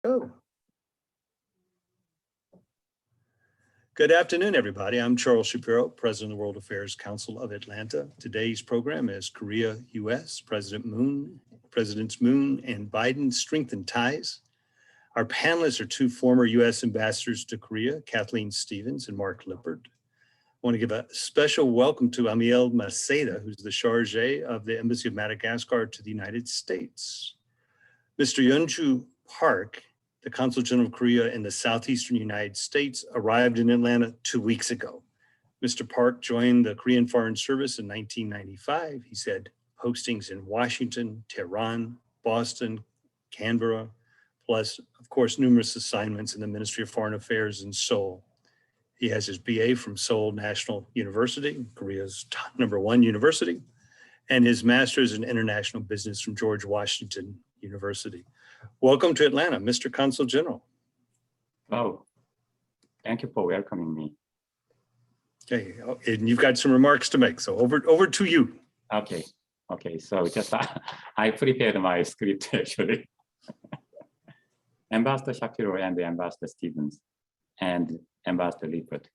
Oh. Good afternoon, everybody. I'm Charles Shapiro, President of the World Affairs Council of Atlanta. Today's program is Korea, U.S., Presidents Moon and Biden strengthen ties. Our panelists are two former U.S. ambassadors to Korea, Kathleen Stephens and Mark Lippert. I want to give a special welcome to Amiel Maceda, who's the charge of the Embassy of Madagascar to the United States. Mr. Yoonjoo Park, the Consul General of Korea in the Southeastern United States, arrived in Atlanta 2 weeks ago. Mr. Park joined the Korean Foreign Service in 1995. He's had postings in Washington, Tehran, Boston, Canberra, plus, of course, numerous assignments in the Ministry of Foreign Affairs in Seoul. He has his BA from Seoul National University, Korea's #1 university, and his master's in international business from George Washington University. Welcome to Atlanta, Mr. Consul General. Oh, thank you for welcoming me. Okay, and you've got some remarks to make, so over to you. Okay, so just I prepared my script actually. Ambassador Shapiro and Ambassador Stephens and Ambassador Lippert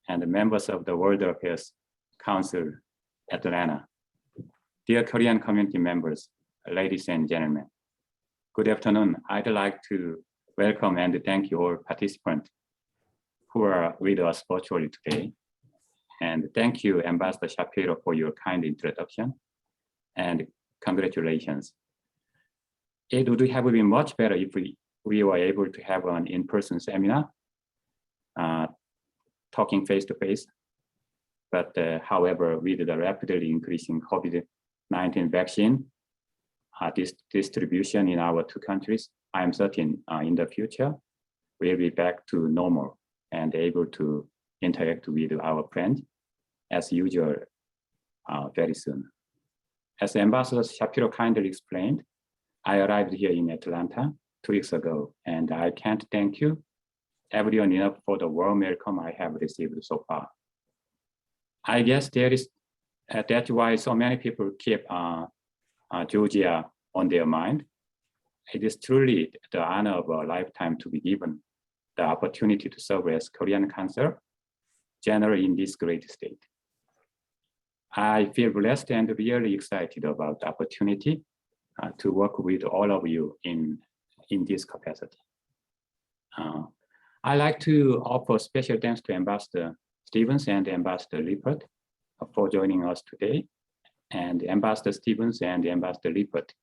and the members of the World Affairs Council Atlanta. Dear Korean community members, ladies and gentlemen, good afternoon. I'd like to welcome and thank you all participants who are with us virtually today. And thank you, Ambassador Shapiro, for your kind introduction. And congratulations. It would have been much better if we were able to have an in-person seminar, talking face-to-face. But however, with the rapidly increasing COVID-19 vaccine, distribution in our two countries, I am certain in the future, we'll be back to normal and able to interact with our friends as usual very soon. As Ambassador Shapiro kindly explained, I arrived here in Atlanta 2 weeks ago, and I can't thank you, everyone enough for the warm welcome I have received so far. I guess that's why so many people keep Georgia on their mind. It is truly the honor of a lifetime to be given the opportunity to serve as Korean Consul General in this great state. I feel blessed and really excited about the opportunity to work with all of you in this capacity. I'd like to offer special thanks to Ambassador Stephens and Ambassador Lippert for joining us today. And Ambassador Stephens and Ambassador Lippert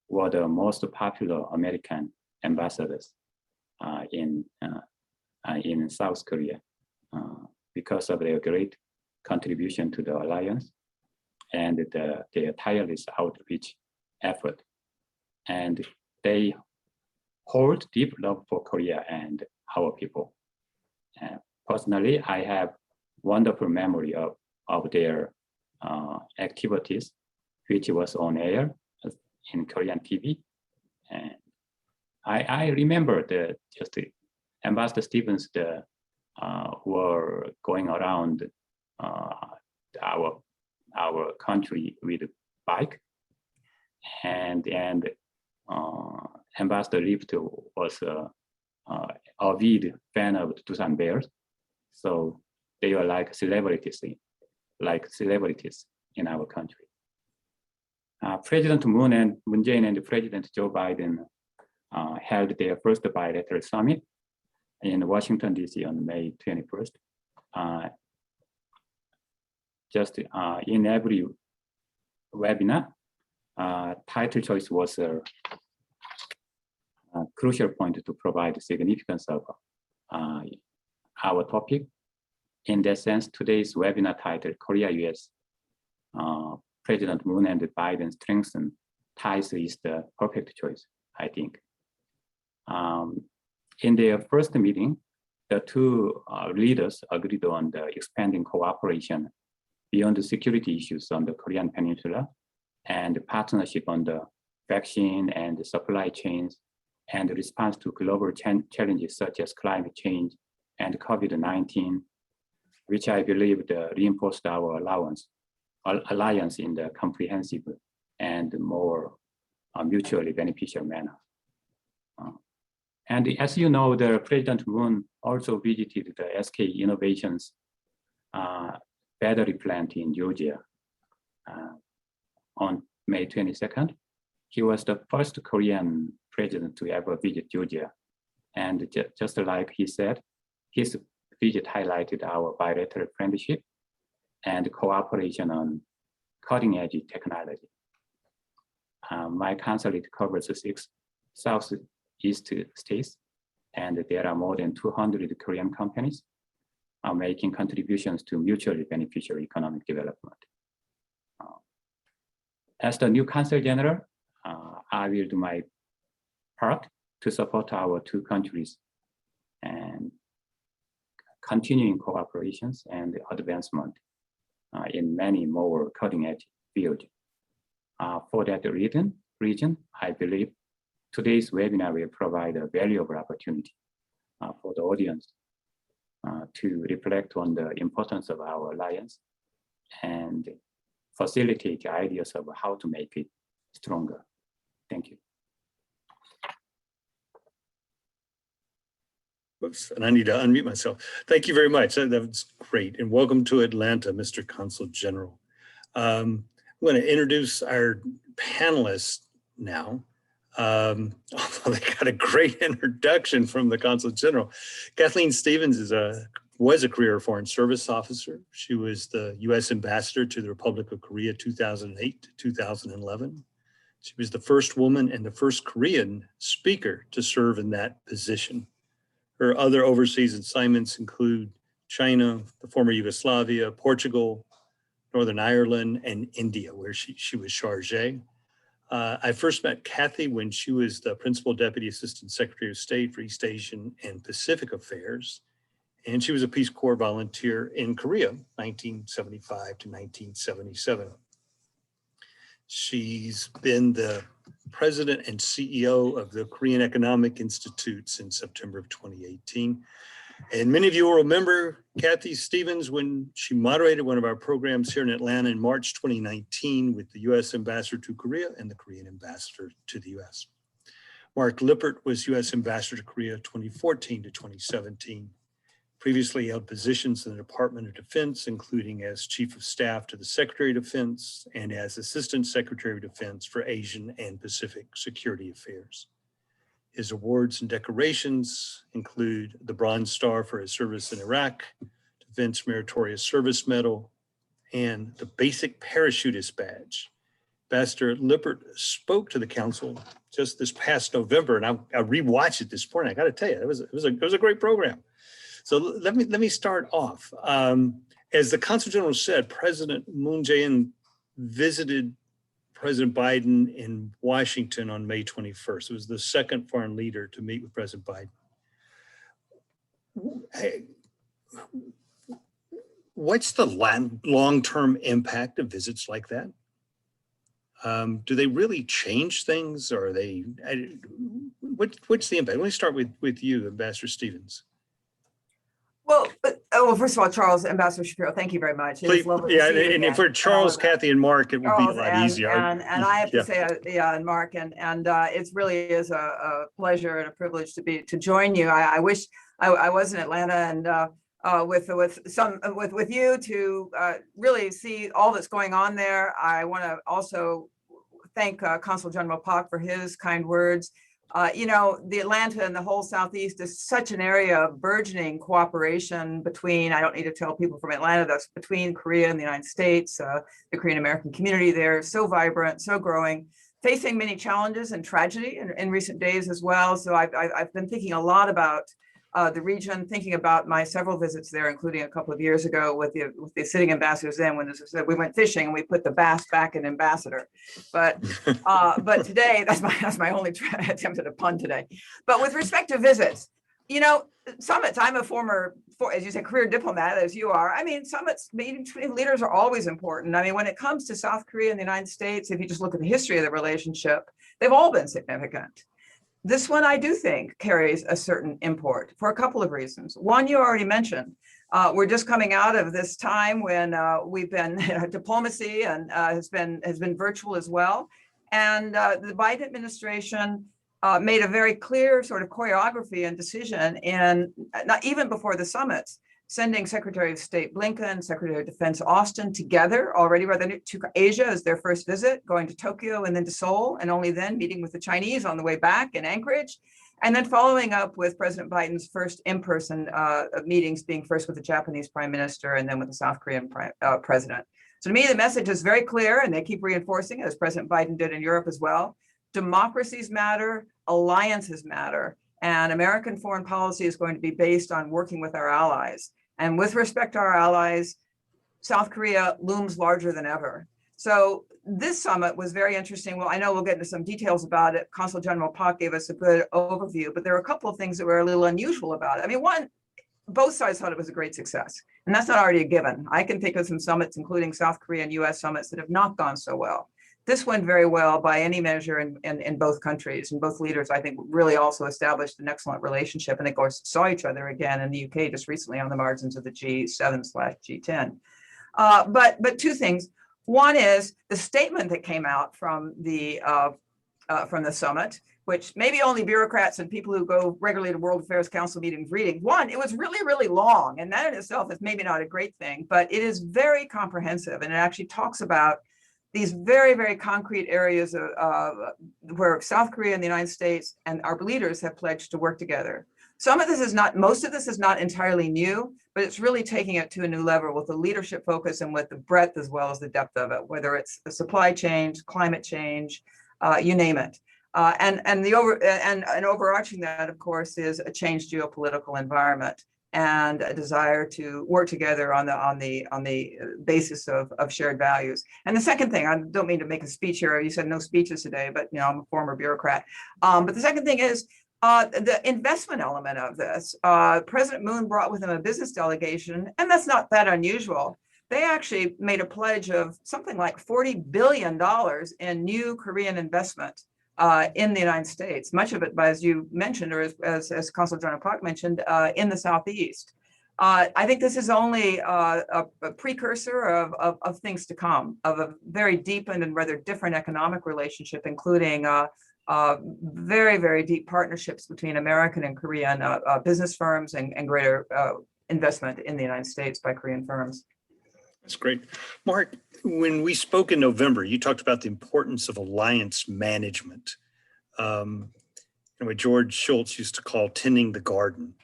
were the most popular American ambassadors in South Korea because of their great contribution to the alliance and their tireless outreach effort. And they hold deep love for Korea and our people. Personally, I have wonderful memory of their activities, which was on air in Korean TV. And I remember Ambassador Stephens were going around our country with a bike, and Ambassador Lippert was a avid fan of Doosan Bears, so they were like celebrities in our country. President Moon and Moon Jae-in and President Joe Biden held their first bilateral summit in Washington, D.C. on May 21st. In every webinar, title choice was a crucial point to provide the significance of our topic. In that sense, today's webinar titled Korea-US President Moon and Biden Strengthen Ties is the perfect choice, I think. In their first meeting, the two leaders agreed on the expanding cooperation beyond the security issues on the Korean Peninsula and partnership on the vaccine and supply chains and response to global challenges such as climate change and COVID-19, which I believe reinforced our alliance in the comprehensive and more mutually beneficial manner. And as you know, the President Moon also visited the SK Innovations battery plant in Georgia on May 22nd. He was the first Korean president to ever visit Georgia. And just like he said, his visit highlighted our bilateral friendship and cooperation on cutting-edge technology. My consulate covers 6 Southeast states, and there are more than 200 Korean companies making contributions to mutually beneficial economic development. As the new Consul General, I will do my part to support our 2 countries and continuing cooperations and advancement in many more cutting-edge fields. For that region, I believe today's webinar will provide a valuable opportunity for the audience to reflect on the importance of our alliance and facilitate ideas of how to make it stronger. Thank you. Oops, and I need to unmute myself. Thank you very much. That was great. And welcome to Atlanta, Mr. Consul General. I'm going to introduce our panelists now. Although they got a great introduction from the Consul General. Kathleen Stephens was a career foreign service officer. She was the U.S. ambassador to the Republic of Korea 2008 to 2011. She was the first woman and the first Korean speaker to serve in that position. Her other overseas assignments include China, the former Yugoslavia, Portugal, Northern Ireland, and India, where she was chargé. I first met Kathy when she was the Principal Deputy Assistant Secretary of State for East Asian and Pacific Affairs. And she was a Peace Corps volunteer in Korea, 1975 to 1977. She's been the president and CEO of the Korean Economic Institute since September of 2018. And many of you will remember Kathy Stephens when she moderated one of our programs here in Atlanta in March 2019 with the U.S. Ambassador to Korea and the Korean Ambassador to the U.S. Mark Lippert was U.S. Ambassador to Korea 2014 to 2017. Previously held positions in the Department of Defense, including as Chief of Staff to the Secretary of Defense and as Assistant Secretary of Defense for Asian and Pacific Security Affairs. His awards and decorations include the Bronze Star for his service in Iraq, Defense Meritorious Service Medal, and the Basic Parachutist Badge. Ambassador Lippert spoke to the Council just this past November, and I rewatched it this morning. I got to tell you, it was a great program. So let me start off. As the Consul General said, President Moon Jae-in visited President Biden in Washington on May 21st. It was the second foreign leader to meet with President Biden. What's the long-term impact of visits like that? Do they really change things? Or are they? What's the impact? Let me start with you, Ambassador Stephens. Well, first of all, Charles, Ambassador Shapiro, thank you very much. Please, and for Charles, Kathy, and Mark, it would be a lot easier. And I have to say, and Mark, and it really is a pleasure and a privilege to join you. I wish I was in Atlanta and with you to really see all that's going on there. I want to also thank Consul General Park for his kind words. The Atlanta and the whole Southeast is such an area of burgeoning cooperation between, I don't need to tell people from Atlanta, that's between Korea and the United States. The Korean American community there is so vibrant, so growing, facing many challenges and tragedy in recent days as well. So I've been thinking a lot about the region, thinking about my several visits there, including a couple of years ago with the sitting ambassadors then, when we went fishing and we put the bass back in ambassador. But today, that's my only attempt at a pun today. But with respect to visits, summits, I'm a former, as you say, career diplomat, as you are. I mean, summits, meetings between leaders are always important. I mean, when it comes to South Korea and the United States, if you just look at the history of the relationship, they've all been significant. This one, I do think, carries a certain import for a couple of reasons. One, you already mentioned, we're just coming out of this time when we've been diplomacy and has been virtual as well. And the Biden administration made a very clear sort of choreography and decision, and not even before the summits, sending Secretary of State Blinken, Secretary of Defense Austin together already rather to Asia as their first visit, going to Tokyo and then to Seoul, and only then meeting with the Chinese on the way back in Anchorage, and then following up with President Biden's first in-person meetings, being first with the Japanese Prime Minister and then with the South Korean President. So to me, the message is very clear, and they keep reinforcing it, as President Biden did in Europe as well. Democracies matter, alliances matter, and American foreign policy is going to be based on working with our allies. And with respect to our allies, South Korea looms larger than ever. So this summit was very interesting. Well, I know we'll get into some details about it. Consul General Park gave us a good overview, but there are a couple of things that were a little unusual about it. I mean, one, both sides thought it was a great success, and that's not already a given. I can think of some summits, including South Korea and U.S. summits, that have not gone so well. This went very well by any measure in both countries, and both leaders, I think, really also established an excellent relationship, and of course saw each other again in the UK just recently on the margins of the G7/G10. But two things. One is the statement that came out from the summit, which maybe only bureaucrats and people who go regularly to World Affairs Council meetings reading. One, it was really, really long, and that in itself is maybe not a great thing, but it is very comprehensive, and it actually talks about these very, very concrete areas where South Korea and the United States and our leaders have pledged to work together. Most of this is not entirely new, but it's really taking it to a new level with the leadership focus and with the breadth as well as the depth of it, whether it's the supply chain, climate change, you name it. And overarching that, of course, is a changed geopolitical environment and a desire to work together on the basis of shared values. And the second thing, I don't mean to make a speech here. You said no speeches today, but I'm a former bureaucrat. But the second thing is the investment element of this. President Moon brought with him a business delegation, and that's not that unusual. They actually made a pledge of something like $40 billion in new Korean investment in the United States, much of it, as you mentioned, or as Consul General Park mentioned, in the Southeast. I think this is only a precursor of things to come, of a very deepened and rather different economic relationship, including very, very deep partnerships between American and Korean business firms and greater investment in the United States by Korean firms. That's great. Mark, when we spoke in November, you talked about the importance of alliance management, and what George Shultz used to call tending the garden.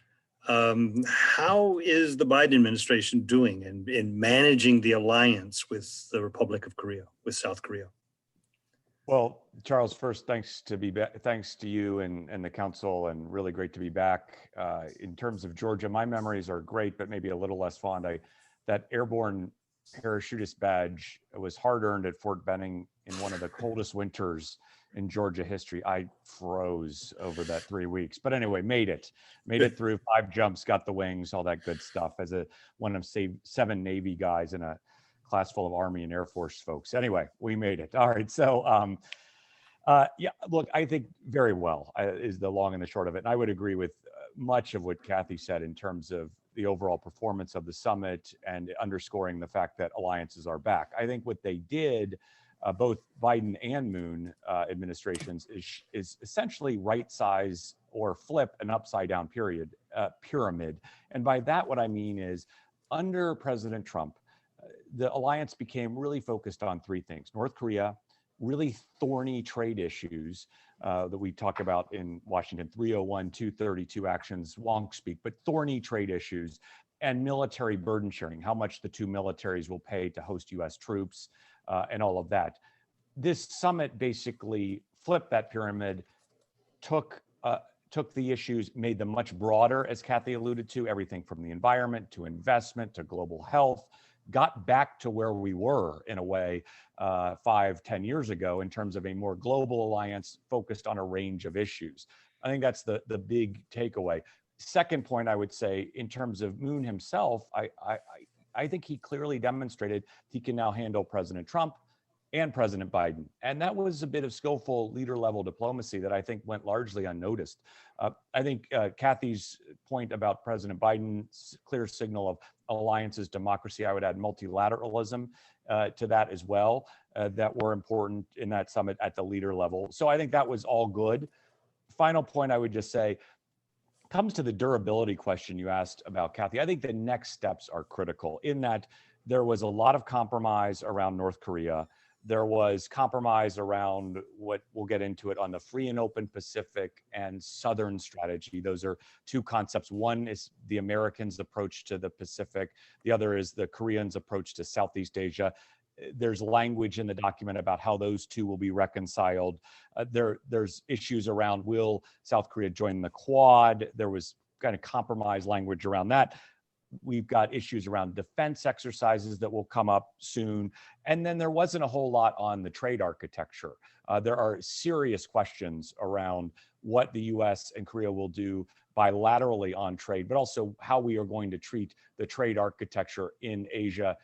How is the Biden administration doing in managing the alliance with the Republic of Korea, with South Korea? Well, Charles, first, thanks to you and the council, and really great to be back. In terms of Georgia, my memories are great, but maybe a little less fond. That airborne parachutist badge was hard-earned at Fort Benning in one of the coldest winters in Georgia history. I froze over that 3 weeks, but anyway, made it through 5 jumps, got the wings, all that good stuff, as one of 7 Navy guys in a class full of Army and Air Force folks. Anyway, we made it. All right, so yeah, look, I think very well is the long and the short of it. And I would agree with much of what Kathy said in terms of the overall performance of the summit and underscoring the fact that alliances are back. I think what they did, both Biden and Moon administrations, is essentially right size or flip an upside down pyramid. And by that, what I mean is under President Trump, the alliance became really focused on 3 things: North Korea, really thorny trade issues that we talk about in Washington, 301, 232 actions, wonk speak, but thorny trade issues, and military burden sharing, how much the 2 militaries will pay to host US troops, and all of that. This summit basically flipped that pyramid, took the issues, made them much broader, as Kathy alluded to, everything from the environment to investment to global health, got back to where we were in a way 5-10 years ago in terms of a more global alliance focused on a range of issues. I think that's the big takeaway. Second point, I would say, in terms of Moon himself, I think he clearly demonstrated he can now handle President Trump and President Biden. And that was a bit of skillful leader level diplomacy that I think went largely unnoticed. I think Kathy's point about President Biden's clear signal of alliances, democracy, I would add multilateralism to that as well, that were important in that summit at the leader level. So I think that was all good. final point I would just say comes to the durability question you asked about, Kathy. I think the next steps are critical in that there was a lot of compromise around North Korea. There was compromise around what we'll get into it on the free and open Pacific and Southern strategy. Those are two concepts. One is the Americans' approach to the Pacific. The other is the Koreans' approach to Southeast Asia. There's language in the document about how those two will be reconciled. There's issues around, will South Korea join the Quad? There was kind of compromise language around that. We've got issues around defense exercises that will come up soon. And then there wasn't a whole lot on the trade architecture. There are serious questions around what the US and Korea will do bilaterally on trade, but also how we are going to treat the trade architecture in Asia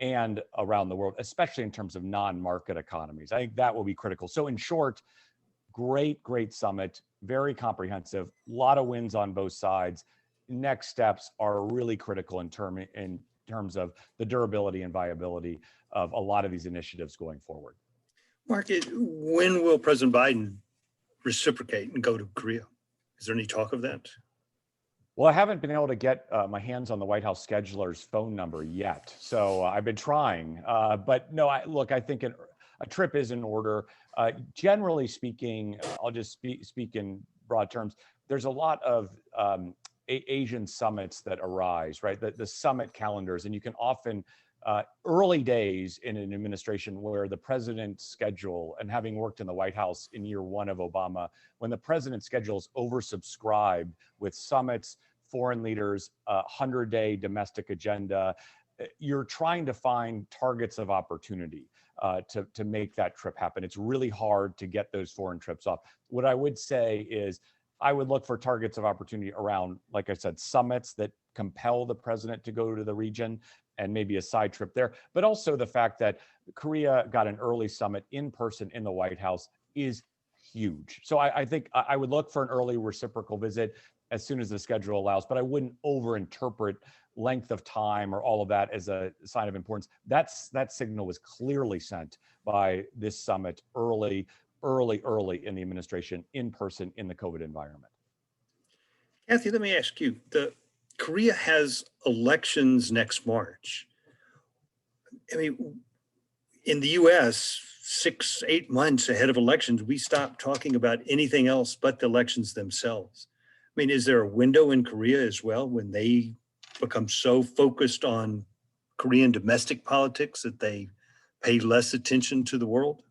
and around the world, especially in terms of non-market economies. I think that will be critical. So in short, great summit, very comprehensive, a lot of wins on both sides. Next steps are really critical in terms of the durability and viability of a lot of these initiatives going forward. Mark, when will President Biden reciprocate and go to Korea? Is there any talk of that? Well, I haven't been able to get my hands on the White House scheduler's phone number yet. So I've been trying, but no, I think a trip is in order. Generally speaking, I'll just speak in broad terms. There's a lot of Asian summits that arise, right? The summit calendars, and you can often, early days in an administration where the president's schedule, and having worked in the White House in year one of Obama, when the president's schedule is oversubscribed with summits, foreign leaders, 100-day domestic agenda, you're trying to find targets of opportunity to make that trip happen. It's really hard to get those foreign trips off. What I would say is I would look for targets of opportunity around, like I said, summits that compel the president to go to the region and maybe a side trip there. But also the fact that Korea got an early summit in person in the White House is huge. So I think I would look for an early reciprocal visit as soon as the schedule allows, but I wouldn't overinterpret length of time or all of that as a sign of importance. That signal was clearly sent by this summit early in the administration, in person, in the COVID environment. Kathy, let me ask you, Korea has elections next March. I mean, in the US, 6-8 months ahead of elections, we stop talking about anything else but the elections themselves. I mean, is there a window in Korea as well when they become so focused on Korean domestic politics that they pay less attention to the world?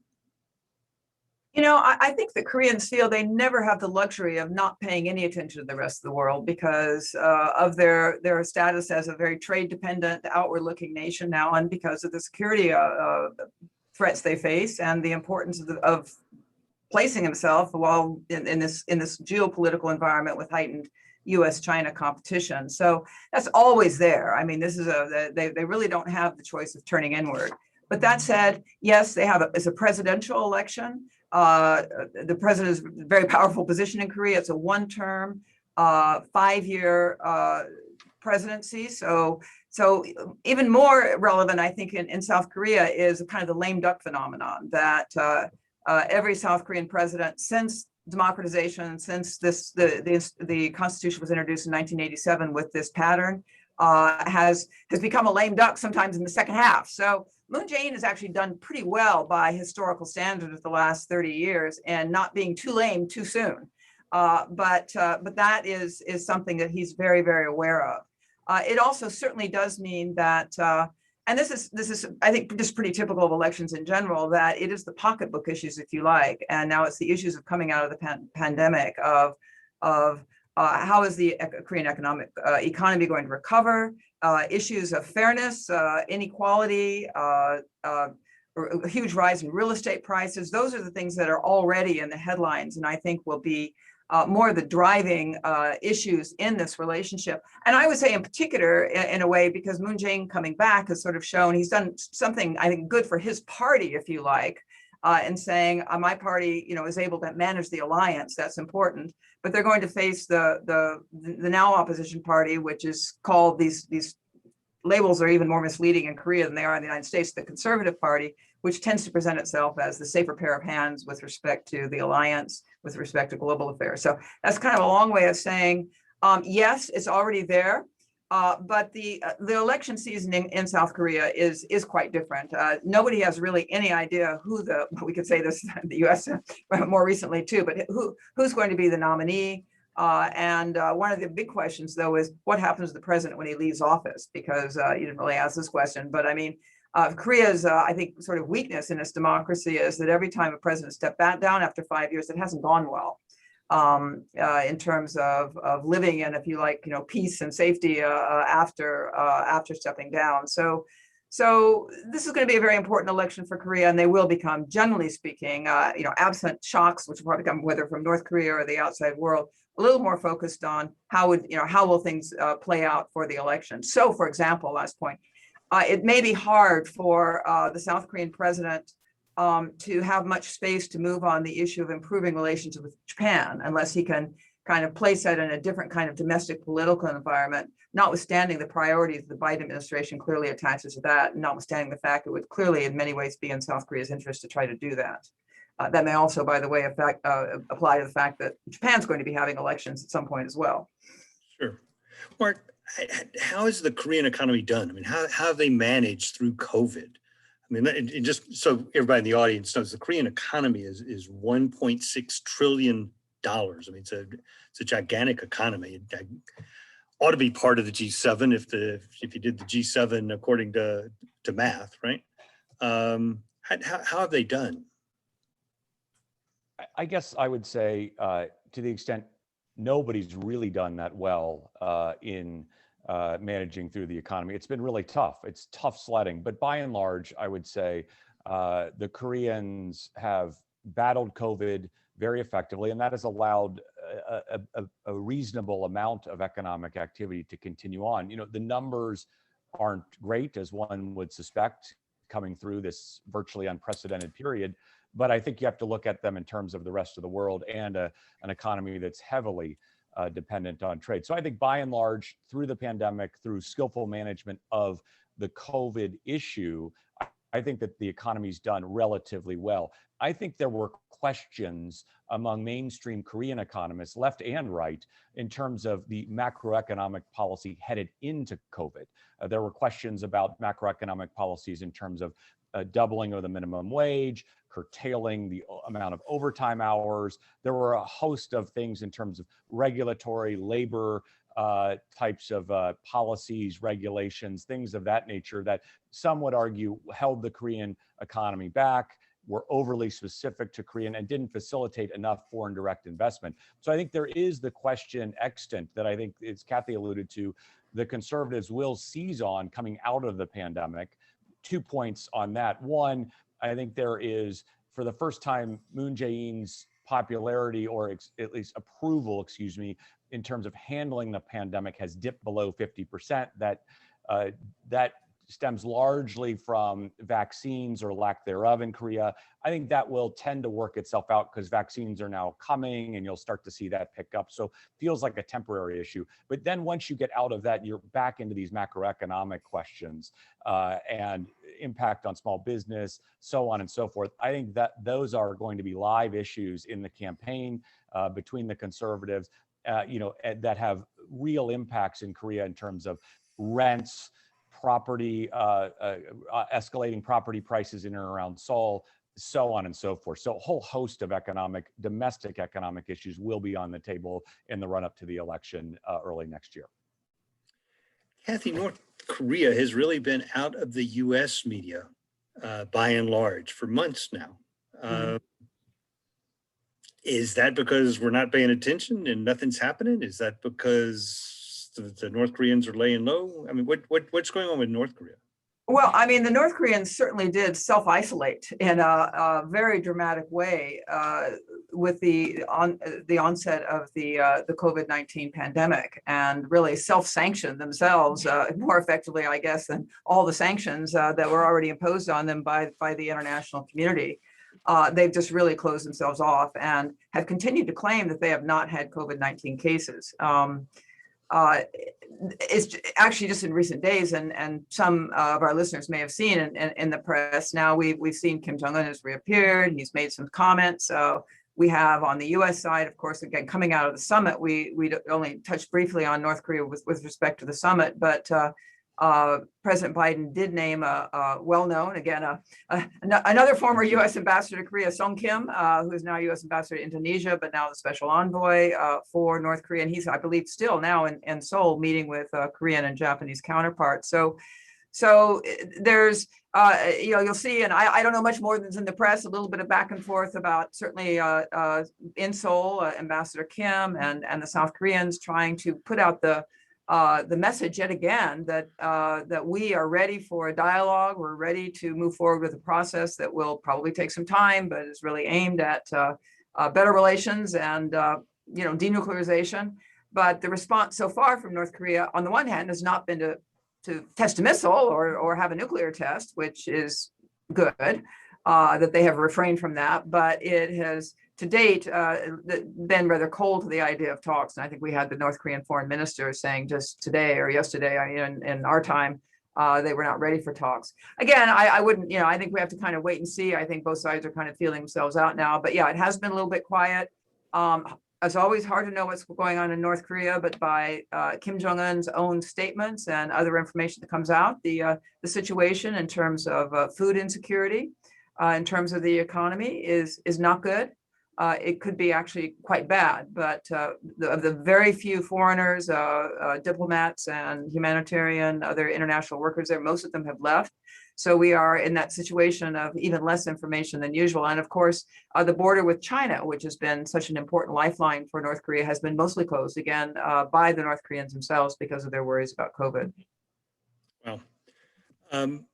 You know, I think the Koreans feel they never have the luxury of not paying any attention to the rest of the world because of their status as a very trade-dependent, outward-looking nation now, and because of the security threats they face and the importance of placing himself while in this geopolitical environment with heightened U.S.-China competition. So that's always there. I mean, this is they really don't have the choice of turning inward. But that said, yes, it's a presidential election. The president is a very powerful position in Korea. It's a one-term, 5-year presidency. So even more relevant, I think, in South Korea is kind of the lame duck phenomenon that every South Korean president since democratization, since the Constitution was introduced in 1987 with this pattern, has become a lame duck sometimes in the second half. So Moon Jae-in has actually done pretty well by historical standards the last 30 years and not being too lame too soon. But that is something that he's very, very aware of. It also certainly does mean that, and this is I think just pretty typical of elections in general, that it is the pocketbook issues, if you like, and now it's the issues of coming out of the pandemic of how is the Korean economy going to recover, issues of fairness, inequality, a huge rise in real estate prices. Those are the things that are already in the headlines, and I think will be more of the driving issues in this relationship. And I would say in particular, in a way, because Moon Jae-in coming back has sort of shown he's done something, I think, good for his party, if you like, and saying my party, is able to manage the alliance. That's important. But they're going to face the now opposition party, which is called these labels are even more misleading in Korea than they are in the United States. The Conservative Party, which tends to present itself as the safer pair of hands with respect to the alliance, with respect to global affairs. So that's kind of a long way of saying, yes, it's already there. But the election season in South Korea is quite different. Nobody has really any idea who we could say this, the U.S. more recently too, but who's going to be the nominee. And one of the big questions, though, is what happens to the president when he leaves office? Because you didn't really ask this question, but I mean, Korea's, I think, sort of weakness in its democracy is that every time a president stepped down after 5 years, it hasn't gone well. In terms of living in, if you like, peace and safety after stepping down. So this is going to be a very important election for Korea, and they will become, generally speaking, absent shocks, which will probably come whether from North Korea or the outside world, a little more focused on how will things play out for the election. So, for example, last point, it may be hard for the South Korean president to have much space to move on the issue of improving relations with Japan, unless he can kind of place that in a different kind of domestic political environment, notwithstanding the priorities the Biden administration clearly attaches to that, notwithstanding the fact it would clearly in many ways be in South Korea's interest to try to do that. That may also, by the way, apply to the fact that Japan's going to be having elections at some point as well. Sure. Mark, how is the Korean economy done? I mean, how have they managed through COVID? I mean, and just so everybody in the audience knows, the Korean economy is $1.6 trillion. I mean, it's a gigantic economy. It ought to be part of the G7 if you did the G7 according to math, right? How have they done? I guess I would say, to the extent nobody's really done that well in managing through the economy. It's been really tough. It's tough sledding. But by and large, I would say the Koreans have battled COVID very effectively, and that has allowed a reasonable amount of economic activity to continue on. The numbers aren't great, as one would suspect, coming through this virtually unprecedented period. But I think you have to look at them in terms of the rest of the world and an economy that's heavily dependent on trade. So I think by and large, through the pandemic, through skillful management of the COVID issue, I think that the economy's done relatively well. I think there were questions among mainstream Korean economists, left and right, in terms of the macroeconomic policy headed into COVID. There were questions about macroeconomic policies in terms of doubling of the minimum wage, curtailing the amount of overtime hours. There were a host of things in terms of regulatory, labor types of policies, regulations, things of that nature that some would argue held the Korean economy back, were overly specific to Korean, and didn't facilitate enough foreign direct investment. So I think there is the question extant that I think, as Kathy alluded to, the conservatives will seize on coming out of the pandemic. 2 points on that. One, I think there is, for the first time, Moon Jae-in's popularity, or at least approval, in terms of handling the pandemic has dipped below 50%. That stems largely from vaccines or lack thereof in Korea. I think that will tend to work itself out because vaccines are now coming and you'll start to see that pick up. So feels like a temporary issue. But then once you get out of that, you're back into these macroeconomic questions and impact on small business, so on and so forth. I think that those are going to be live issues in the campaign between the conservatives, that have real impacts in Korea in terms of rents, property, escalating property prices in and around Seoul, so on and so forth. So a whole host of domestic economic issues will be on the table in the run-up to the election early next year. Kathy, North Korea has really been out of the U.S. media by and large for months now. Is that because we're not paying attention and nothing's happening? Is that because the North Koreans are laying low? I mean, what's going on with North Korea? Well, I mean, the North Koreans certainly did self-isolate in a very dramatic way with the onset of the COVID-19 pandemic, and really self-sanctioned themselves more effectively, I guess, than all the sanctions that were already imposed on them by the international community. They've just really closed themselves off and have continued to claim that they have not had COVID-19 cases. it's actually just in recent days, and some of our listeners may have seen in the press. Now we've seen Kim Jong-un has reappeared. He's made some comments. We have on the U.S. side, of course, again, coming out of the summit, we only touched briefly on North Korea with respect to the summit, but President Biden did name a well-known, again, another former U.S. ambassador to Korea, Sung Kim, who is now U.S. ambassador to Indonesia, but now the special envoy for North Korea. And he's, I believe, still now in Seoul meeting with Korean and Japanese counterparts. So there's, you'll see, and I don't know much more than's in the press, a little bit of back and forth about certainly in Seoul, Ambassador Kim and the South Koreans trying to put out the message yet again that we are ready for a dialogue. We're ready to move forward with a process that will probably take some time, but is really aimed at better relations and denuclearization. But the response so far from North Korea, on the one hand, has not been to test a missile or have a nuclear test, which is good, that they have refrained from that. But it has, to date, been rather cold to the idea of talks. And I think we had the North Korean foreign minister saying just today or yesterday in our time, they were not ready for talks. Again, I wouldn't, I think we have to kind of wait and see. I think both sides are kind of feeling themselves out now. But yeah, it has been a little bit quiet. It's always hard to know what's going on in North Korea, but by Kim Jong-un's own statements and other information that comes out, the situation in terms of food insecurity, in terms of the economy is not good. It could be actually quite bad, but of the very few foreigners, diplomats and humanitarian, other international workers there, most of them have left. So we are in that situation of even less information than usual. And of course, the border with China, which has been such an important lifeline for North Korea, has been mostly closed again by the North Koreans themselves because of their worries about COVID. Well,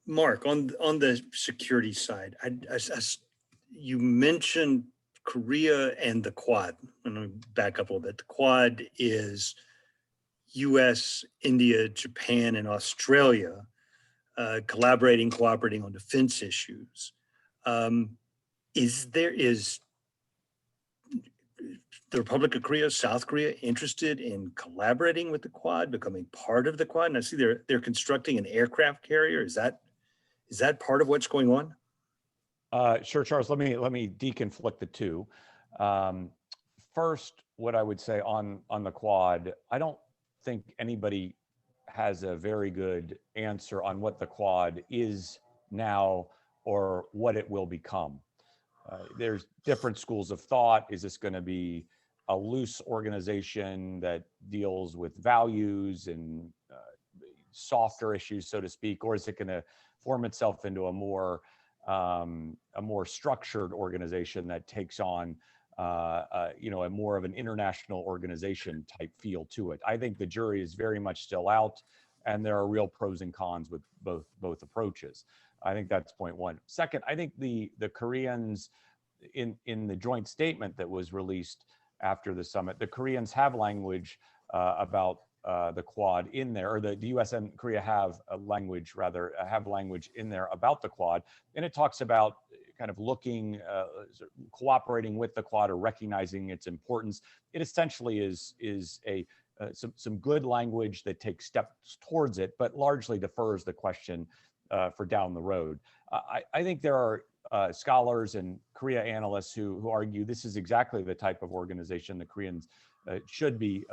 Mark, on the security side, you mentioned Korea and the Quad. I'm going to back up a little bit. The Quad is U.S., India, Japan, and Australia cooperating on defense issues. Is the Republic of Korea, South Korea, interested in collaborating with the Quad, becoming part of the Quad? And I see they're constructing an aircraft carrier. Is that part of what's going on? Sure, Charles. Let me deconflict the two. First, what I would say on the Quad, I don't think anybody has a very good answer on what the Quad is now or what it will become. There's different schools of thought. Is this going to be a loose organization that deals with values and softer issues, so to speak, or is it going to form itself into a more structured organization that takes on a more of an international organization type feel to it? I think the jury is very much still out, and there are real pros and cons with both approaches. I think that's point one. Second, I think the Koreans in the joint statement that was released after the summit, the Koreans have language about the Quad in there, or the U.S. and Korea have language in there about the Quad, and it talks about kind of looking, cooperating with the Quad or recognizing its importance. It essentially is some good language that takes steps towards it, but largely defers the question for down the road. I think there are scholars and Korea analysts who argue this is exactly the type of organization the Koreans should be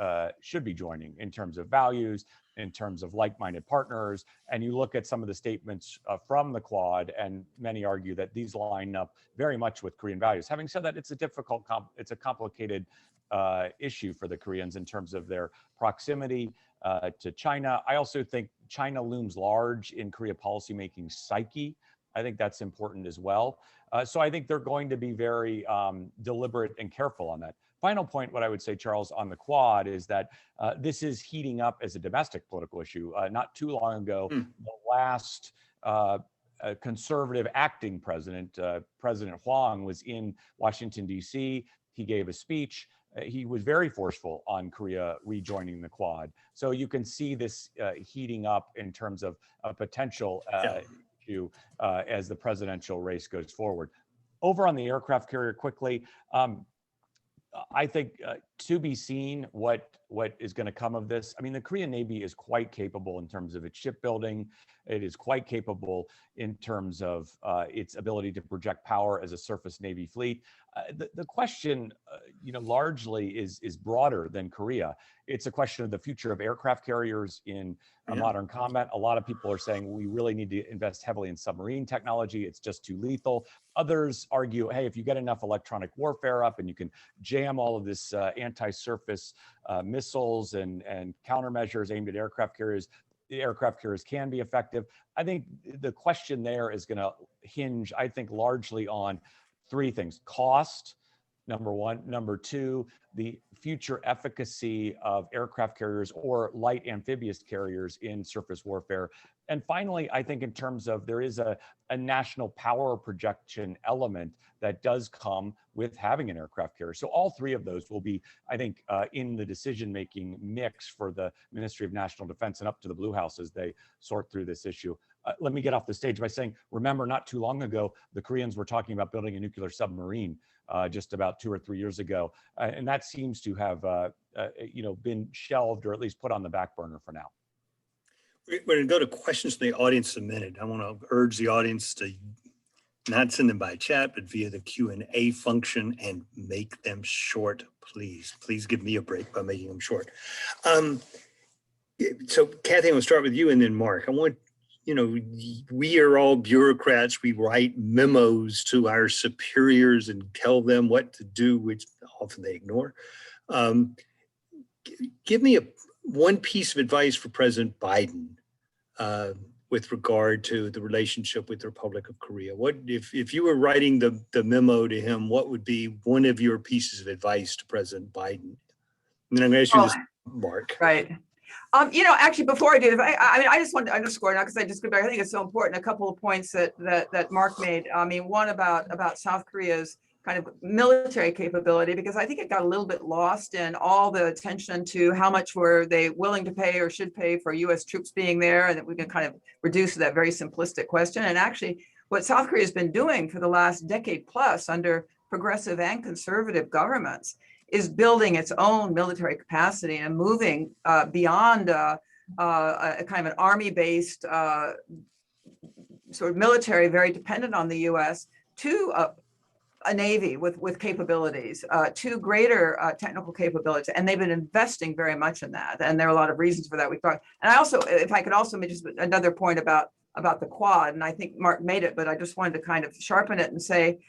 joining in terms of values, in terms of like-minded partners. And you look at some of the statements from the Quad, and many argue that these line up very much with Korean values. Having said that, it's a complicated issue for the Koreans in terms of their proximity to China. I also think China looms large in Korea policymaking psyche. I think that's important as well. So I think they're going to be very deliberate and careful on that. Final point, what I would say, Charles, on the Quad is that this is heating up as a domestic political issue. Not too long ago, the last conservative acting president, President Hwang, was in Washington, D.C. He gave a speech. He was very forceful on Korea rejoining the Quad. So you can see this heating up in terms of a potential issue as the presidential race goes forward. Over on the aircraft carrier quickly, I think to be seen what is going to come of this. I mean, the Korean Navy is quite capable in terms of its shipbuilding. It is quite capable in terms of its ability to project power as a surface Navy fleet. The question, largely is broader than Korea. It's a question of the future of aircraft carriers in modern combat. A lot of people are saying we really need to invest heavily in submarine technology. It's just too lethal. Others argue, hey, if you get enough electronic warfare up and you can jam all of this anti-surface missiles and countermeasures aimed at aircraft carriers, the aircraft carriers can be effective. I think the question there is going to hinge, I think, largely on three things: cost, number one; number two, the future efficacy of aircraft carriers or light amphibious carriers in surface warfare; and finally, I think in terms of there is a national power projection element that does come with having an aircraft carrier. So all three of those will be, I think, in the decision-making mix for the Ministry of National Defense and up to the Blue House as they sort through this issue. Let me get off the stage by saying, remember, not too long ago, the Koreans were talking about building a nuclear submarine just about 2 or 3 years ago. And that seems to have been shelved or at least put on the back burner for now. We're going to go to questions from the audience in a minute. I want to urge the audience to not send them by chat, but via the Q&A function, and make them short, please. Please give me a break by making them short. So Kathy, I'm going to start with you and then Mark. I want, we are all bureaucrats. We write memos to our superiors and tell them what to do, which often they ignore. Give me one piece of advice for President Biden with regard to the relationship with the Republic of Korea. What if you were writing the memo to him, what would be one of your pieces of advice to President Biden? And then I'm going to ask you this, Mark. Right. Actually, before I do, I just want to underscore now, because I think it's so important, a couple of points that Mark made. I mean, one about South Korea's kind of military capability, because I think it got a little bit lost in all the attention to how much were they willing to pay or should pay for U.S. troops being there, and that we can kind of reduce to that very simplistic question. And actually, what South Korea has been doing for the last decade plus under progressive and conservative governments is building its own military capacity and moving beyond a kind of an army-based sort of military, very dependent on the U.S., to a Navy with capabilities, to greater technical capabilities. And they've been investing very much in that. And there are a lot of reasons for that. We thought, and I also, if I could also make just another point about the Quad, and I think Mark made it, but I just wanted to kind of sharpen it and say,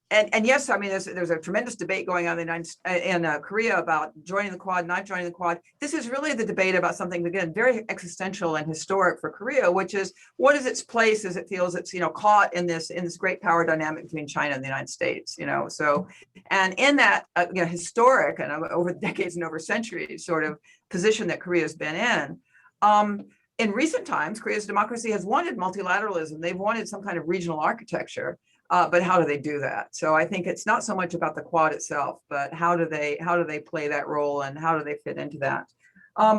And yes, I mean, there's a tremendous debate going on in Korea about joining the Quad, not joining the Quad. This is really the debate about something, again, very existential and historic for Korea, which is what is its place as it feels it's, caught in this great power dynamic between China and the United States, So, and in that historic and over decades and over centuries sort of position that Korea has been in recent times, Korea's democracy has wanted multilateralism. They've wanted some kind of regional architecture. But how do they do that? So I think it's not so much about the Quad itself, but how do they play that role and how do they fit into that?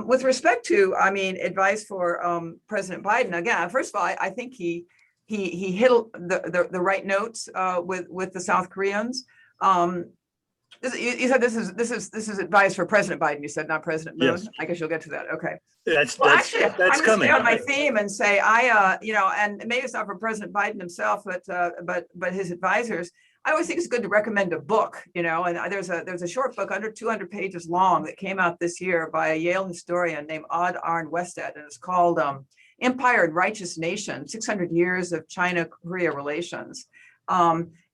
With respect to, advice for President Biden, again, first of all, I think he hit the right notes with the South Koreans. You said this is advice for President Biden. You said not President Moon. Yes. I guess you'll get to that. Okay. That's I'm coming. going to stay on my theme and say and maybe it's not for President Biden himself, but his advisors. I always think it's good to recommend a book. And there's a short book under 200 pages long that came out this year by a Yale historian named Odd Arne Wested, and it's called "Empire and Righteous Nation: 600 Years of China-Korea Relations."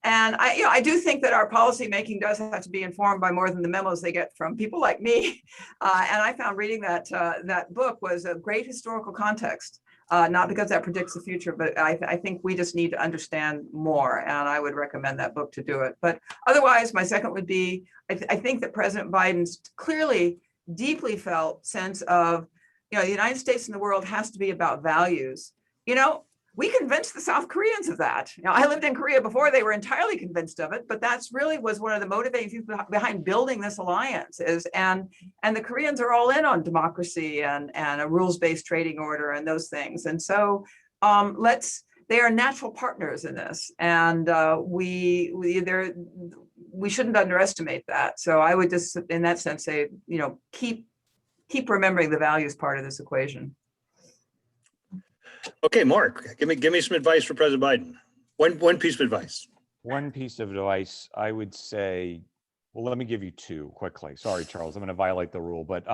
And I do think that our policy making does have to be informed by more than the memos they get from people like me. And I found reading that book was a great historical context, not because that predicts the future, but I think we just need to understand more. And I would recommend that book to do it. But otherwise, my second would be, I think that President Biden's clearly deeply felt sense of, the United States and the world has to be about values. We convinced the South Koreans of that. I lived in Korea before they were entirely convinced of it, but that's really was one of the motivating things behind building this alliance and the Koreans are all in on democracy and a rules-based trading order and those things. And so they are natural partners in this. And we shouldn't underestimate that. So I would just, in that sense, say, keep remembering the values part of this equation. Okay, Mark, give me some advice for President Biden. One piece of advice. One piece of advice, I would say, well, let me give you two quickly. Sorry, Charles, I'm going to violate the rule, but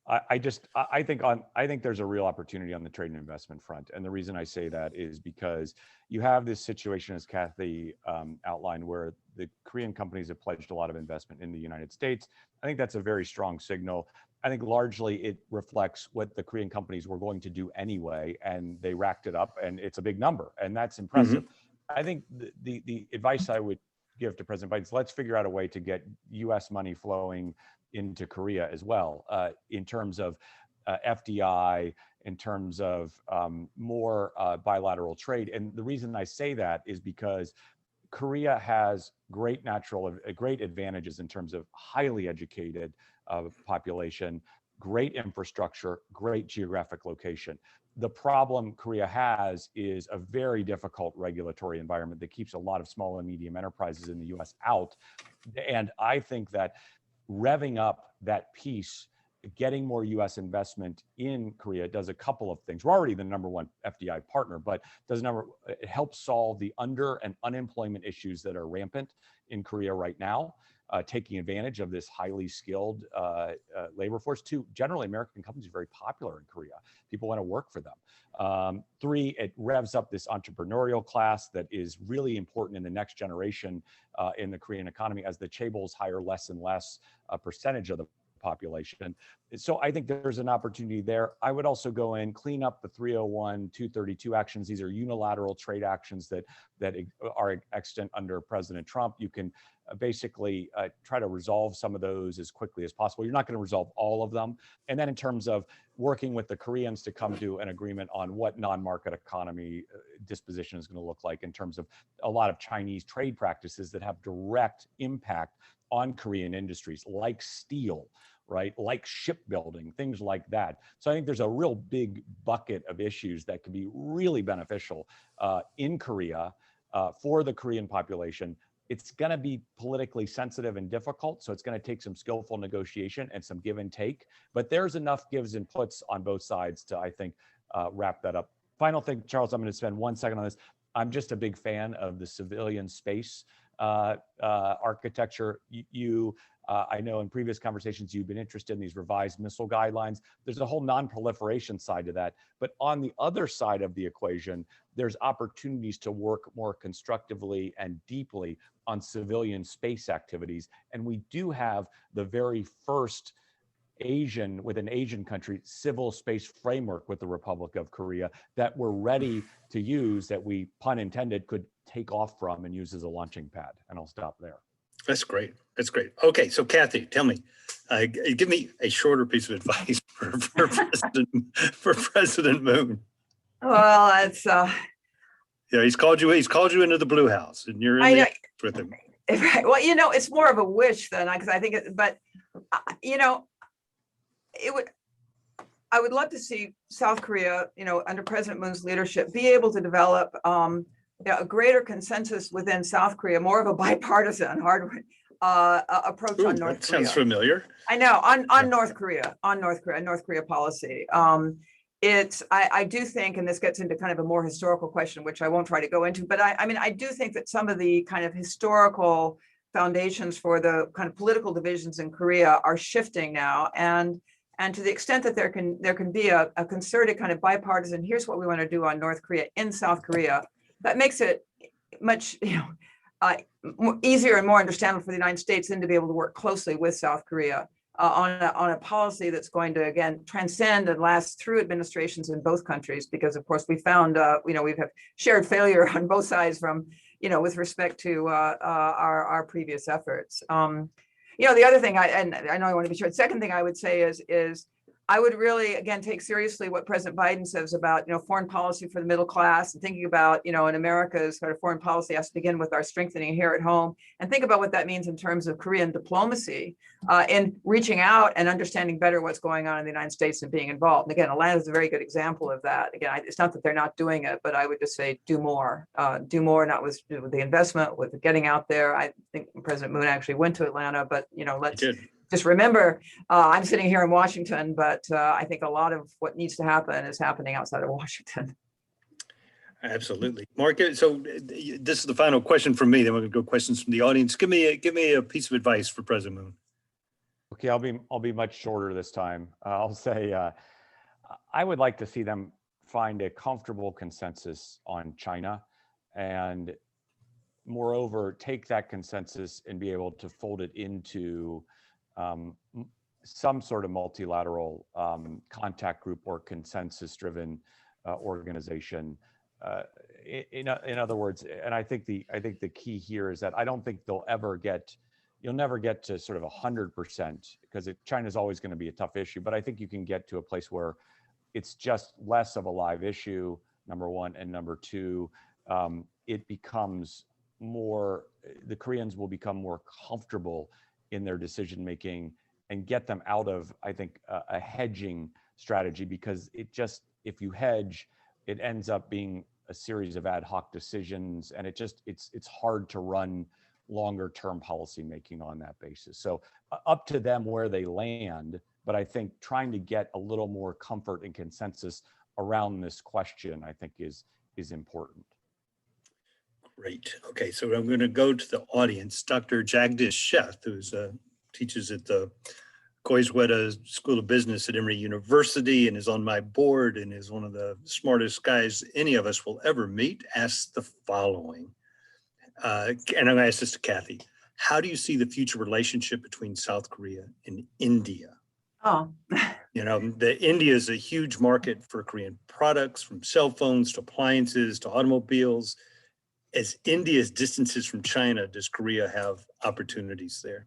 I think there's a real opportunity on the trade and investment front. And the reason I say that is because you have this situation, as Kathy outlined, where the Korean companies have pledged a lot of investment in the United States. I think that's a very strong signal. I think largely it reflects what the Korean companies were going to do anyway, and they racked it up, and it's a big number, and that's impressive. I think the advice I would give to President Biden is let's figure out a way to get U.S. money flowing into Korea as well, in terms of FDI, in terms of more bilateral trade. And the reason I say that is because Korea has great advantages in terms of highly educated population, great infrastructure, great geographic location. The problem Korea has is a very difficult regulatory environment that keeps a lot of small and medium enterprises in the US out. And I think that revving up that piece, getting more US investment in Korea does a couple of things. We're already the #1 FDI partner, but it helps solve the and unemployment issues that are rampant in Korea right now, taking advantage of this highly skilled labor force. Two, generally American companies are very popular in Korea. People want to work for them. Three, it revs up this entrepreneurial class that is really important in the next generation in the Korean economy as the chaebols hire less and less percentage of the population. So I think there's an opportunity there. I would also go in, clean up the 301, 232 actions. These are unilateral trade actions that are extant under President Trump. You can basically try to resolve some of those as quickly as possible. You're not going to resolve all of them. And then in terms of working with the Koreans to come to an agreement on what non-market economy disposition is going to look like in terms of a lot of Chinese trade practices that have direct impact on Korean industries like steel, right? Like shipbuilding, things like that. So I think there's a real big bucket of issues that could be really beneficial in Korea for the Korean population. It's going to be politically sensitive and difficult, so it's going to take some skillful negotiation and some give and take. But there's enough gives and puts on both sides to, I think, wrap that up. Final thing, Charles, I'm going to spend 1 second on this. I'm just a big fan of the civilian space architecture. I know in previous conversations you've been interested in these revised missile guidelines. There's a whole non-proliferation side to that. But on the other side of the equation, there's opportunities to work more constructively and deeply on civilian space activities. And we do have the very first with an Asian country, civil space framework with the Republic of Korea that we're ready to use, that we, pun intended, could take off from and use as a launching pad. And I'll stop there. That's great. That's great. Okay, so Kathy, tell me, give me a shorter piece of advice for President Moon. Well, it's yeah, he's called you into the Blue House, and you're in with him. Right. Well, it's more of a wish than because I think I would love to see South Korea, under President Moon's leadership, be able to develop a greater consensus within South Korea, more of a bipartisan approach on North Korea. Sounds familiar. I know on North Korea policy. I do think, and this gets into kind of a more historical question, which I won't try to go into, but I do think that some of the kind of historical foundations for the kind of political divisions in Korea are shifting now, and to the extent that there can be a concerted kind of bipartisan, here's what we want to do on North Korea in South Korea, that makes it much easier and more understandable for the United States than to be able to work closely with South Korea on a policy that's going to, again, transcend and last through administrations in both countries, because of course we found we have shared failure on both sides from with respect to our previous efforts. The other thing, and I know I want to be sure. The second thing I would say is I would really, again, take seriously what President Biden says about, foreign policy for the middle class, and thinking about, in America's sort of foreign policy has to begin with our strengthening here at home, and think about what that means in terms of Korean diplomacy, in reaching out and understanding better what's going on in the United States and being involved. And again, Atlanta is a very good example of that. Again, it's not that they're not doing it, but I would just say do more, not with the investment, with getting out there. I think President Moon actually went to Atlanta, but, let's just remember, I'm sitting here in Washington, but I think a lot of what needs to happen is happening outside of Washington. Absolutely. Mark, so this is the final question from me. Then we're going to go questions from the audience. Give me a piece of advice for President Moon. Okay, I'll be much shorter this time. I'll say I would like to see them find a comfortable consensus on China, and moreover, take that consensus and be able to fold it into some sort of multilateral contact group or consensus-driven organization. In other words, and I think the key here is that I don't think you'll never get to sort of 100%, because China's always going to be a tough issue. But I think you can get to a place where it's just less of a live issue, number one, and number two, it becomes more. The Koreans will become more comfortable in their decision making, and get them out of, I think, a hedging strategy, because if you hedge, it ends up being a series of ad hoc decisions, and it's hard to run longer term policy making on that basis. So up to them where they land, but I think trying to get a little more comfort and consensus around this question, I think is important. Great. Okay, so I'm going to go to the audience. Dr. Jagdish Sheth, who teaches at the Koizweta School of Business at Emory University and is on my board and is one of the smartest guys any of us will ever meet, asks the following. And I'm going to ask this to Kathy. How do you see the future relationship between South Korea and India? Oh. India is a huge market for Korean products, from cell phones to appliances to automobiles. As India's distances from China, does Korea have opportunities there?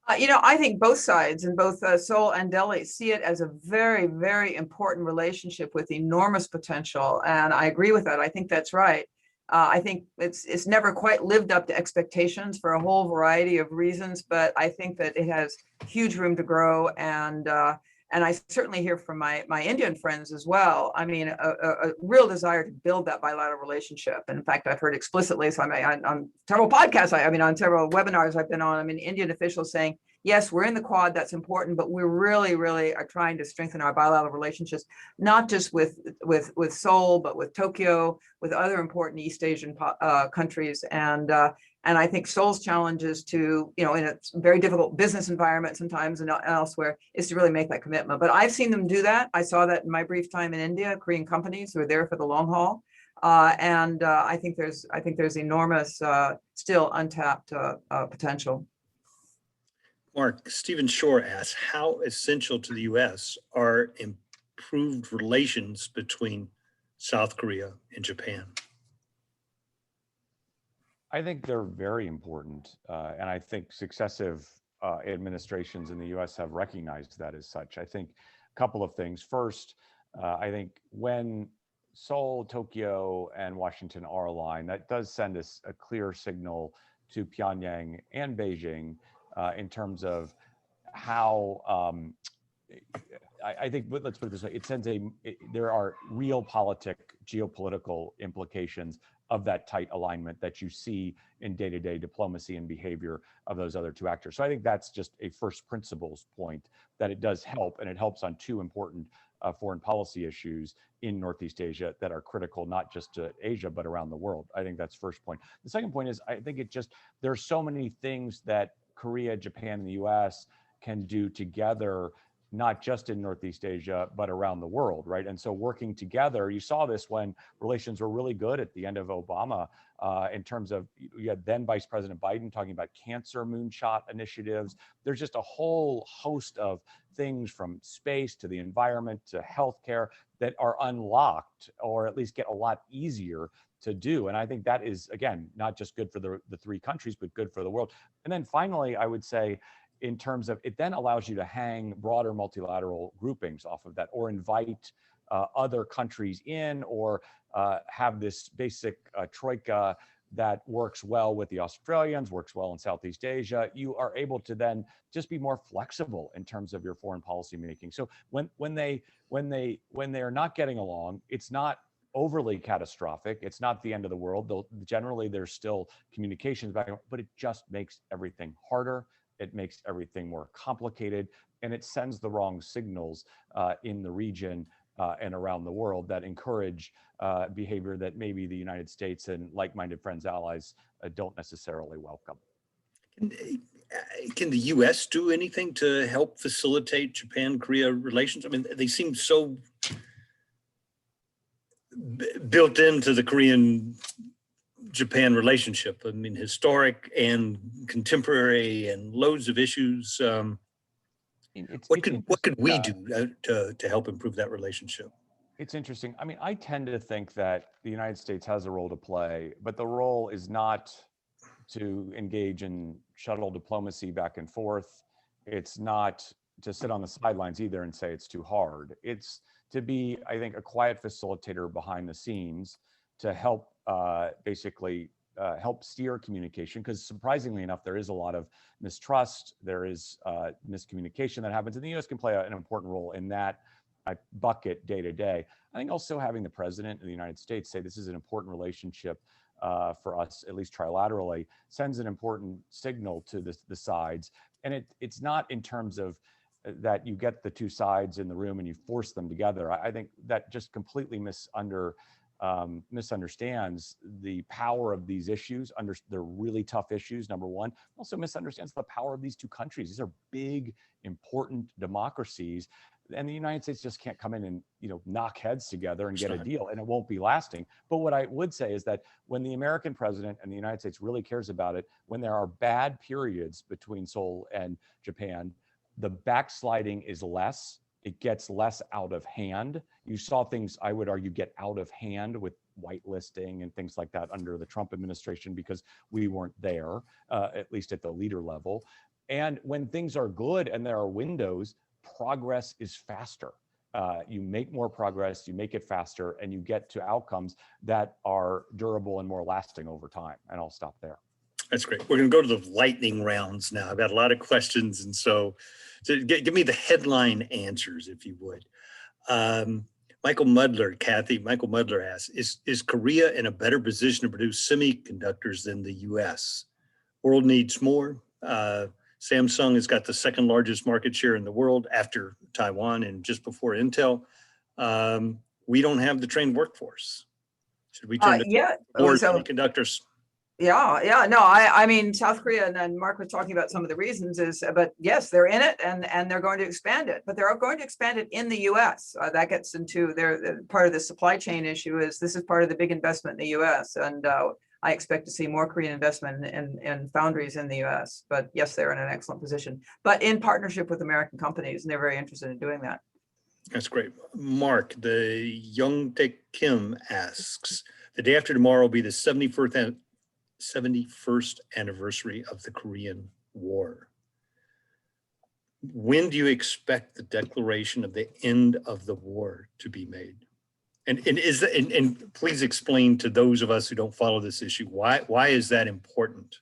I think both sides, in both Seoul and Delhi, see it as a very, very important relationship with enormous potential. And I agree with that. I think that's right. I think it's never quite lived up to expectations for a whole variety of reasons, but I think that it has huge room to grow. And I certainly hear from my Indian friends as well. I mean, a real desire to build that bilateral relationship. And in fact, I've heard explicitly, so on several podcasts, on several webinars I've been on, Indian officials saying, yes, we're in the Quad, that's important, but we really, really are trying to strengthen our bilateral relationships, not just with Seoul, but with Tokyo, with other important East Asian countries. And I think Seoul's challenge is to, in a very difficult business environment sometimes and elsewhere, is to really make that commitment. But I've seen them do that. I saw that in my brief time in India, Korean companies who are there for the long haul. And I think there's enormous, still untapped potential. Mark, Stephen Shore asks, how essential to the U.S. are improved relations between South Korea and Japan? I think they're very important, and I think successive administrations in the U.S. have recognized that as such. I think a couple of things. First, I think when Seoul, Tokyo, and Washington are aligned, that does send us a clear signal to Pyongyang and Beijing in terms of how, I think, let's put it this way, there are real geopolitical implications of that tight alignment that you see in day-to-day diplomacy and behavior of those other two actors. So I think that's just a first principles point, that it does help, and it helps on two important foreign policy issues in Northeast Asia that are critical, not just to Asia, but around the world. I think that's first point. The second point is, I think there are so many things that Korea, Japan, and the US can do together, not just in Northeast Asia, but around the world, right? And so working together, you saw this when relations were really good at the end of Obama, in terms of, you had then Vice President Biden talking about cancer moonshot initiatives. There's just a whole host of things, from space to the environment to healthcare, that are unlocked, or at least get a lot easier to do. And I think that is, again, not just good for the three countries, but good for the world. And then finally, I would say, in terms of it then allows you to hang broader multilateral groupings off of that, or invite other countries in, or have this basic troika that works well with the Australians, works well in Southeast Asia. You are able to then just be more flexible in terms of your foreign policy making. So when they are not getting along, it's not overly catastrophic. It's not the end of the world. Though generally there's still communications back and forth, but it just makes everything harder. It makes everything more complicated, and it sends the wrong signals in the region and around the world that encourage behavior that maybe the United States and like-minded friends, allies don't necessarily welcome. Can the U.S. do anything to help facilitate Japan-Korea relations? I mean, they seem so built into the Korean-Japan relationship. I mean, historic and contemporary, and loads of issues. What could we do to help improve that relationship? It's interesting. I mean, I tend to think that the United States has a role to play, but the role is not to engage in shuttle diplomacy back and forth. It's not to sit on the sidelines either and say it's too hard. It's to be, I think, a quiet facilitator behind the scenes to help basically help steer communication, because surprisingly enough, there is a lot of mistrust, there is miscommunication that happens, and the U.S. can play an important role in that bucket day to day. I think also having the president of the United States say this is an important relationship for us, at least trilaterally, sends an important signal to the sides. And it's not in terms of that you get the two sides in the room and you force them together. I think that just completely misunderstands the power of these issues. They're really tough issues, number one. Also misunderstands the power of these two countries. These are big, important democracies. And the United States just can't come in and knock heads together and get a deal, and it won't be lasting. But what I would say is that when the American president and the United States really cares about it, when there are bad periods between Seoul and Japan, the backsliding is less. It gets less out of hand. You saw things, I would argue, get out of hand with whitelisting and things like that under the Trump administration because we weren't there, at least at the leader level. And when things are good and there are windows, progress is faster. You make more progress, you make it faster, and you get to outcomes that are durable and more lasting over time. And I'll stop there. That's great. We're going to go to the lightning rounds now. I've got a lot of questions, and so give me the headline answers, if you would. Michael Mudler asks, is Korea in a better position to produce semiconductors than the U.S.? World needs more. Samsung has got the second largest market share in the world after Taiwan and just before Intel. We don't have the trained workforce. Should we turn to more semiconductors? Yeah. No, I mean, South Korea, and then Mark was talking about some of the reasons but yes, they're in it and they're going to expand it, but they're going to expand it in the U.S. That gets into part of the supply chain issue. This is part of the big investment in the U.S. And I expect to see more Korean investment in foundries in the U.S. But yes, they're in an excellent position, but in partnership with American companies, and they're very interested in doing that. That's great. Mark, the Young Tae Kim asks, the day after tomorrow will be the 71st anniversary of the Korean War. When do you expect the declaration of the end of the war to be made? And please explain to those of us who don't follow this issue, why is that important?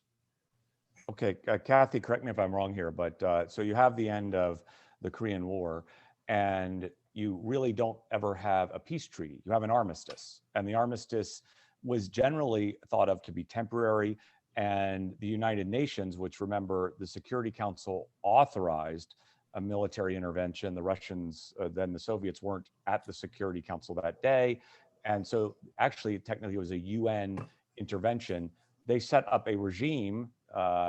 Okay, Kathy, correct me if I'm wrong here, but so you have the end of the Korean War, and you really don't ever have a peace treaty. You have an armistice, and the armistice was generally thought of to be temporary, and the United Nations, which, remember, the Security Council authorized a military intervention. The Russians, then the Soviets, weren't at the Security Council that day. And so actually, technically, it was a UN intervention. They set up a regime,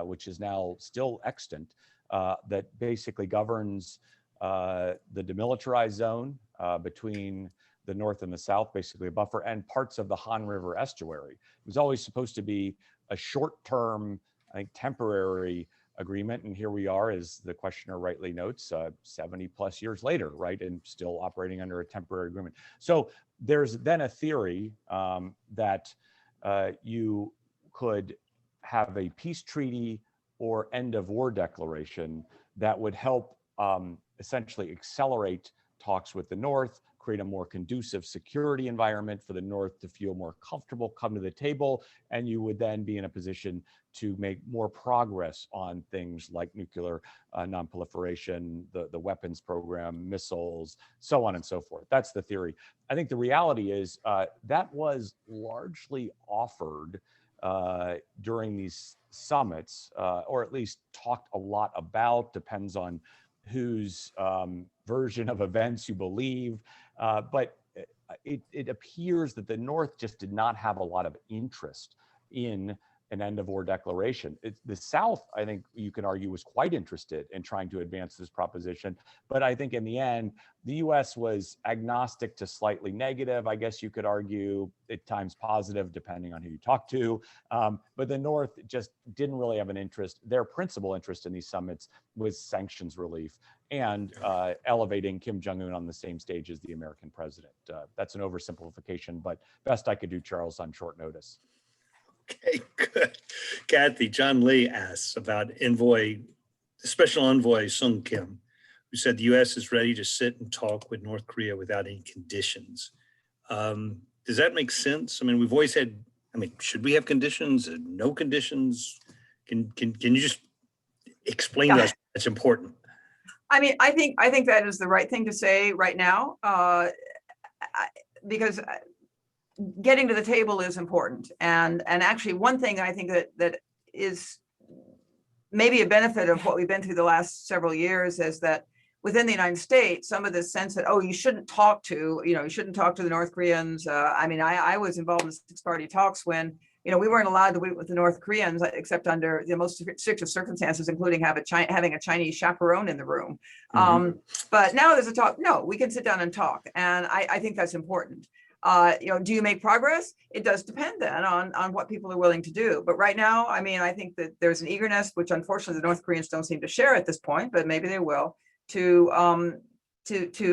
which is now still extant, that basically governs the demilitarized zone between the North and the South, basically a buffer, and parts of the Han River estuary. It was always supposed to be a short-term, I think, temporary agreement. And here we are, as the questioner rightly notes, 70 plus years later, right? And still operating under a temporary agreement. So there's then a theory that you could have a peace treaty or end of war declaration that would help essentially accelerate talks with the North, create a more conducive security environment for the North to feel more comfortable, come to the table, and you would then be in a position to make more progress on things like nuclear nonproliferation, the weapons program, missiles, so on and so forth. That's the theory. I think the reality is that was largely offered during these summits, or at least talked a lot about, depends on whose version of events you believe. But it appears that the North just did not have a lot of interest in an end of war declaration. The South, I think you can argue, was quite interested in trying to advance this proposition. But I think in the end, the US was agnostic to slightly negative. I guess you could argue at times positive, depending on who you talk to. But the North just didn't really have an interest. Their principal interest in these summits was sanctions relief and elevating Kim Jong-un on the same stage as the American president. That's an oversimplification, but best I could do, Charles, on short notice. Okay, good. Kathy, John Lee asks about Special Envoy Sung Kim, who said the U.S. is ready to sit and talk with North Korea without any conditions. Does that make sense? I mean, we've always had, should we have conditions? No conditions? Can you just explain to us that's important? I mean, I think that is the right thing to say right now, because getting to the table is important. And actually, one thing I think that is maybe a benefit of what we've been through the last several years is that within the United States, some of this sense that, oh, you shouldn't talk to the North Koreans. I was involved in the six-party talks when, we weren't allowed to meet with the North Koreans except under the most strict of circumstances, including having a Chinese chaperone in the room. Mm-hmm. But now there's a talk. No, we can sit down and talk. And I think that's important. Do you make progress? It does depend then on what people are willing to do. But right now, I think that there's an eagerness, which unfortunately the North Koreans don't seem to share at this point, but maybe they will, to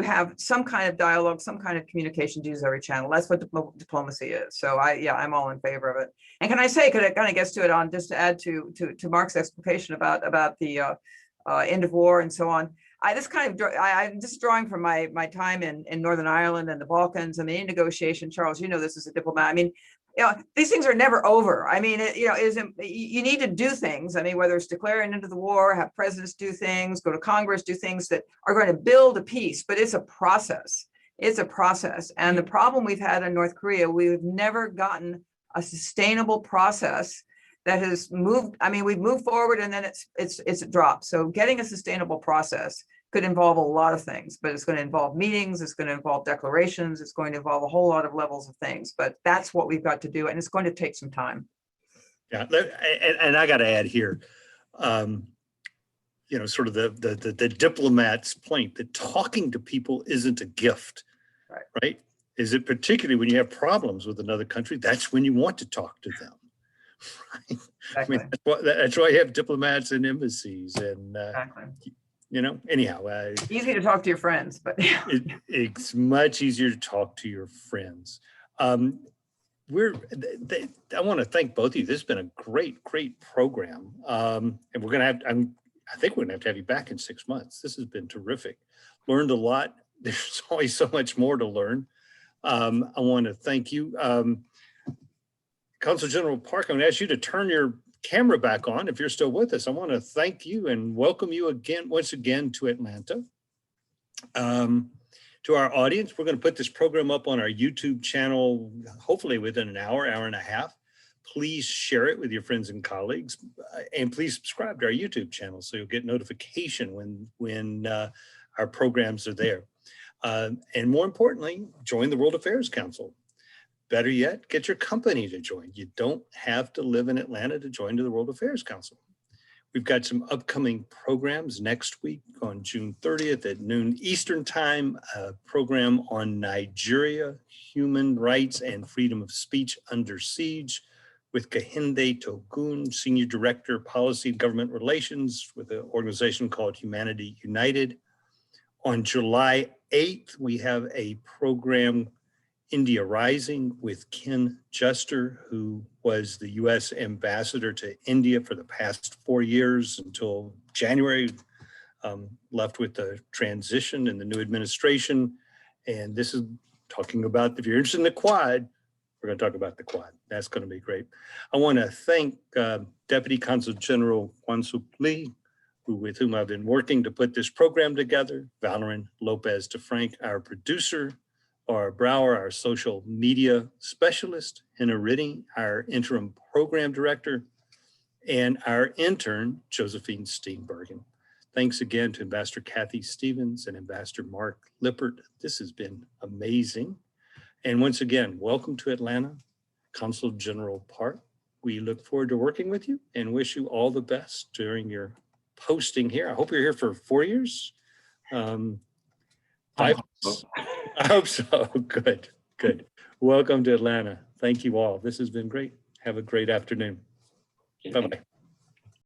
have some kind of dialogue, some kind of communication to use every channel. That's what diplomacy is. So I'm all in favor of it. And can I say, because it kind of gets to it on, just to add to Mark's explication about the end of war and so on. I'm just drawing from my time in Northern Ireland and the Balkans. In negotiation, Charles, this as a diplomat. These things are never over. You need to do things. Whether it's declaring into the war, have presidents do things, go to Congress, do things that are going to build a peace, but it's a process. It's a process. And the problem we've had in North Korea, we've never gotten a sustainable process that has moved. We've moved forward and then it's dropped. So getting a sustainable process could involve a lot of things, but it's going to involve meetings, it's going to involve declarations, it's going to involve a whole lot of levels of things, but that's what we've got to do, and it's going to take some time. Yeah, and I got to add here, sort of the diplomat's point that talking to people isn't a gift, right? Is it particularly when you have problems with another country, that's when you want to talk to them. Right? Exactly. That's why you have diplomats and embassies, and exactly. Anyhow, easy to talk to your friends, but it's much easier to talk to your friends. I want to thank both of you. This has been a great program, and we're going to have. I think we're going to have you back in 6 months. This has been terrific. Learned a lot. There's always so much more to learn. I want to thank you. Consul General Park, I'm going to ask you to turn your camera back on if you're still with us. I want to thank you and welcome you once again to Atlanta. To our audience, we're going to put this program up on our YouTube channel, hopefully within an hour and a half. Please share it with your friends and colleagues, and please subscribe to our YouTube channel so you'll get notification when our programs are there. And more importantly, join the World Affairs Council. Better yet, get your company to join. You don't have to live in Atlanta to join the World Affairs Council. We've got some upcoming programs next week on June 30th at noon Eastern Time, a program on Nigeria, human rights and freedom of speech under siege with Kehinde Togun, Senior Director, Policy and Government Relations with an organization called Humanity United. On July 8th, we have a program India Rising with Ken Juster, who was the U.S. ambassador to India for the past 4 years until January, left with the transition and the new administration. And this is talking about, if you're interested in the Quad, we're going to talk about the Quad. That's going to be great. I want to thank Deputy Consul General Yoonjoo Park, with whom I've been working to put this program together, Valerie Lopez DeFrank, our producer, Laura Brower, our social media specialist, Henna Riddy, our interim program director, and our intern, Josephine Steenbergen. Thanks again to Ambassador Kathleen Stephens and Ambassador Mark Lippert. This has been amazing. And once again, welcome to Atlanta, Consul General Park. We look forward to working with you and wish you all the best during your posting here. I hope you're here for 4 years. 5. I hope so. I hope so. Good, good. Welcome to Atlanta. Thank you all. This has been great. Have a great afternoon. Okay, Bye-bye.